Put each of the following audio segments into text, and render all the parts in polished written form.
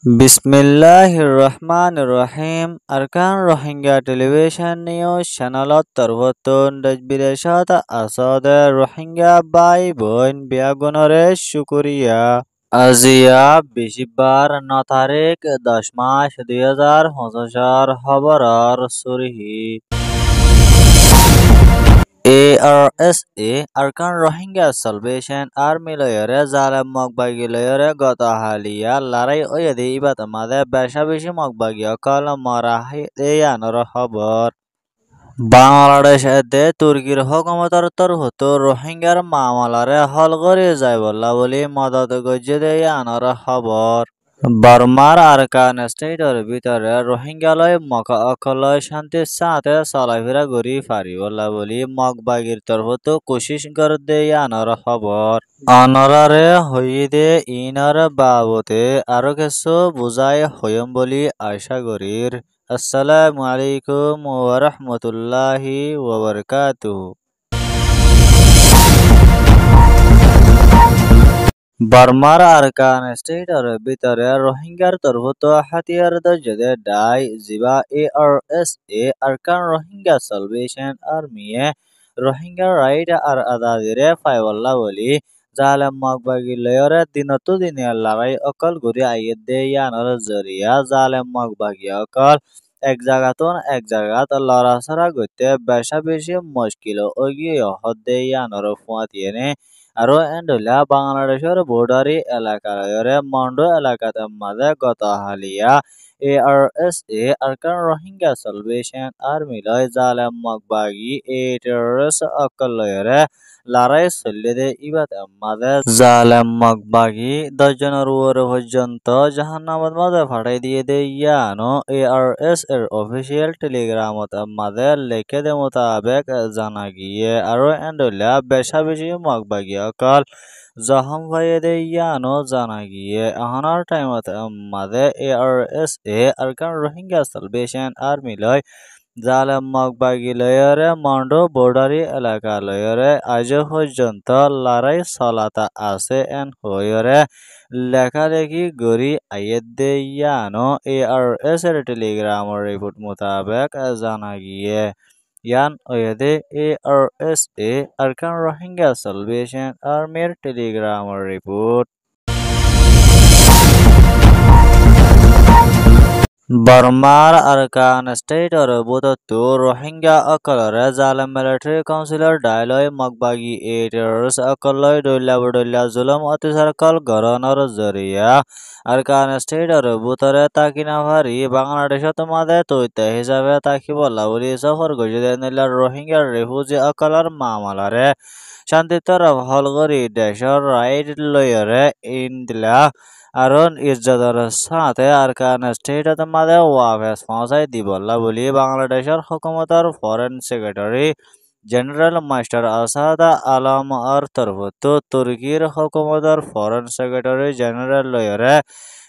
Bismillahirrahmanirrahim. Arkan Rohingya Television News Channelot Tarwatun Dajbideshat Asade Rohingya Bai Boin Biagonore Shukuriya Azia Bishibar Notarik Dashmash Diazar Hosashar Habarar Surihi ARSA Arkan Rohingya Salvation Army lawyer Zalem Mogbagi lawyer Gotahaliya Larai Oyedi Ibatamade Beshabishi Mogbagi Akala Marahi Deyanor Habor Bangladesh এতে তুর্কির হুকুমতের তরফত রোহিঙ্গার মামলারে হল করে যায় বল্লা বলি মদত গজ্জে দেয় আনার খবর বর্মার Arkan stator ভিতরে রোহিঙ্গালয় মকা অকলয় শান্তির সাথে চলাফেরা করি পারি বল্লা বলি মগবাগির তরফত কোশিশ করে দেয় আনার খবর অনরারে হইদে ইনার বাবতে আরো কিছু বুঝাই হইম বলি আশা করির আসসালামু আলাইকুম ওয়া রাহমাতুল্লাহি ওয়া বারাকাতুহু বর্মার আরকান স্টেটর ভিতরে রোহিঙ্গার তরফত হাতিয়ার দজদে ডাই জিবা ARSA আরকান রোহিঙ্গা সালভেশন আর্মিয়ে রোহিঙ্গা রাইট আর আদাদিরে ফাইওয়াল্লা বলি জালেম মগবাগি লয়রে দিনতো দিনে লড়াই অকল ঘুরে আইয়ে দেয়ানোর জরিয়া জালেম মগবাগি অকল এক জায়গাতন এক জায়গাত লড়াছড়া করতে বেশা বেশি মুশকিল ওগিয়ে হদ্দেয়ানোর ফুয়াতিয়েনে আরো এন্ডলা বাংলাদেশের বর্ডারি এলাকারে মন্ডো এলাকাতে মাঝে গত হালিয়া ARSA Arkan Rohingya Salvation Army লয় জালেম মগবাগি টেররিস্ট অকলয়রে লড়াই চলিয়ে ইবাত মাঝে জালেম মগবাগি 10 জনের উপরে পর্যন্ত জাহান্নামের মাঝে ফাটাই দিয়ে ইয়ানো ARS এর অফিসিয়াল টেলিগ্রামত মাঝে লেখে দে মোতাবেক জানা গিয়ে আরো এন্ডলা বেশা বেশি মগবাগি অকল জখম হয়ে দে ইয়ানো জানা গিয়ে আহানার টাইমত মাঝে ARSA Arkan Rohingya Salvation Army লয় জালেম মগবাগি লয়রে মন্ডো বর্ডারি এলাকা লয়রে আজ পর্যন্ত লড়াই চলাতা আছে এন হয়রে লেখালেখি গড়ি আইয়ে ইয়ানো ARS এর টেলিগ্রামের রিপোর্ট মোতাবেক জানা গিয়ে ইয়ান ওয়েদে ARSA আরকান রোহিঙ্গা সালভেশন আর্মির টেলিগ্রামের রিপোর্ট বর্মার আরকান স্টেটর বুতত্তু রোহিঙ্গা অকলরে জালেম মিলিটারি কাউন্সিলর ডায়লয় মগবাগি টেররিস্ট অকলয় দৈল্লা জুলুম অত্যাচার কল গরনর জরিয়া আরকান স্টেটর বুতরে তাকিনা ভারি বাংলাদেশত মাদে তৈত হিসাবে তাকি বলা বলি সফর গজিদে নিলার রোহিঙ্গার রিফিউজি অকলর মামলারে শান্তিতর হলগরি দেশর রাইট লয়রে ইন্দিলা আরন ইজ্জতর সাথে আরকান স্টেটত মাঝে ওয়াফেস পৌঁছাই দিবল্লা বলি বাংলাদেশের হুকুমতর foreign secretary general master Asad Alam আর তরফত তুর্কির হুকুমতর ফরেন সেক্রেটারি জেনারেল লয়রে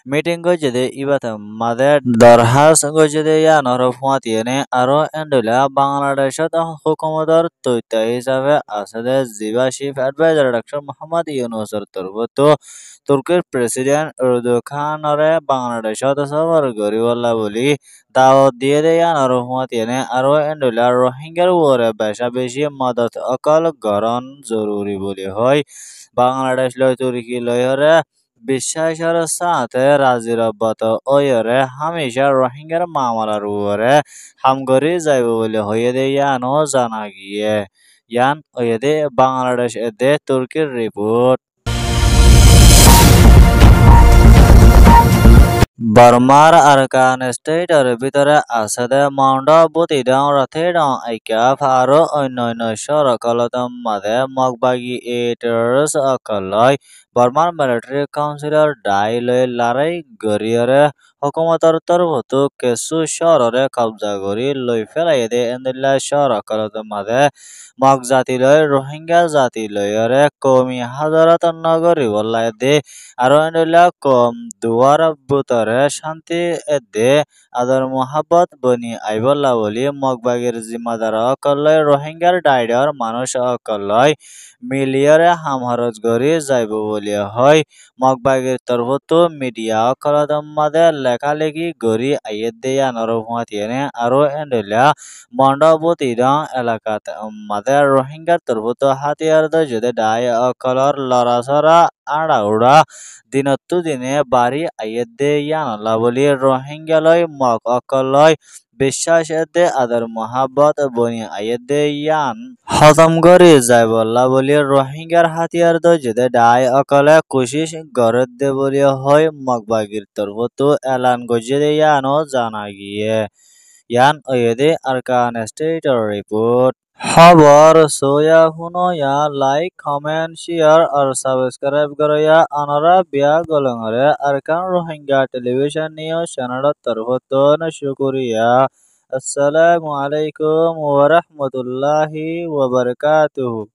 মিটিং গজদে ইবাত মাদে দরহাস গজদে ইয়ানর ফুয়াতিয়েনে আরো এন্ডলা বাংলাদেশত হুকুমতর তৈত হিসাবে আসাদে জিবা চিফ অ্যাডভাইজার ডক্টর মোহাম্মদ ইউনুসর তরফত তুর্কির প্রেসিডেন্ট এরদোগানরে বাংলাদেশত সফর করিবল্লা বলি দাওয়াত দিয়ে ইয়ানর ফুয়াতিয়েনে আরো এন্ডলা রোহিঙ্গার উপরে বেশা বেশি মদত অকল গরণ জরুরি বলি হয় বাংলাদেশ লয় তুর্কি লয়রে বিশ্বাসের সাথে রাজিরব্বত ওয়রে হামেশা রোহিঙ্গার মামলার উপরে হামগরি যাইব বলে হয়ে দে ইয়ানো জানা গিয়ে ইয়ান ওয়েদে বাংলাদেশ এদে তুর্কির রিপোর্ট বর্মার আরকান স্টেটর ভিতরে আছে মাউন্ট বুতিডং রথেডং আইকাফ আরো অন্যান্য সরকলত মাঝে মগবাগি টেররিস্ট অকলয় বর্মার মিলিটারি কাউন্সিলর ডাই লয় লড়াই গরিয়রে হুকুমতর তরফত কিছু শহরে কবজা করি লই ফেলাই দে এন্দিল্লা সরকলত মাঝে মগ জাতি লয় রোহিঙ্গা জাতি লয়রে কমি হাজারত নগরী বল্লাই দে আরো এন্দিল্লা কম দুয়ার বুতর করে শান্তি এদে আদর মোহাব্বত বনি আইবল্লা বলি মগবাগের জিম্মাদার অকল্লয় রোহিঙ্গার ডাইডর মানুষ অকল্লয় মিলিয়রে হামহারজ গরি যাইব বলি হয় মগবাগের তরফতো মিডিয়া অকলদম মাদে লেখালেখি গরি আইয়েদ দেয়া নরভুয়াতিয়েনে আরো এন্ডেলা মন্ডপতি দং এলাকাত মাদে রোহিঙ্গার তরফতো হাতিয়ার দজদে ডাই অকলর লড়াছড়া আড়াউড়া দিনত্তু দিনে বাড়ি আইয়েদে ইয়ানলা বলি রোহিঙ্গালয় মগ অকলয় বিশ্বাস এদে আদর মোহাব্বত বনি আইয়েদে ইয়ান হজম করে যায় বল্লা বলি রোহিঙ্গার হাতিয়ার দজদে ডাই অকলে কোশিশ গরদ দে বলি হয় মগবাগির তরফতো এলান গজদে ইয়ানো জানা গিয়ে ইয়ান ওয়েদে আরকান স্টেটর রিপোর্ট খবর সোয়া হুনয়া লাইক কমেন্ট শেয়ার আর সাবস্ক্রাইব করয়া আনারা বিয়া গলংরে আরকান রোহিঙ্গা টেলিভিশন নিউজ চ্যানেলত তরফতন শুকরিয়া আসসালামু আলাইকুম ওয়া রাহমাতুল্লাহি ওয়া বারাকাতুহু।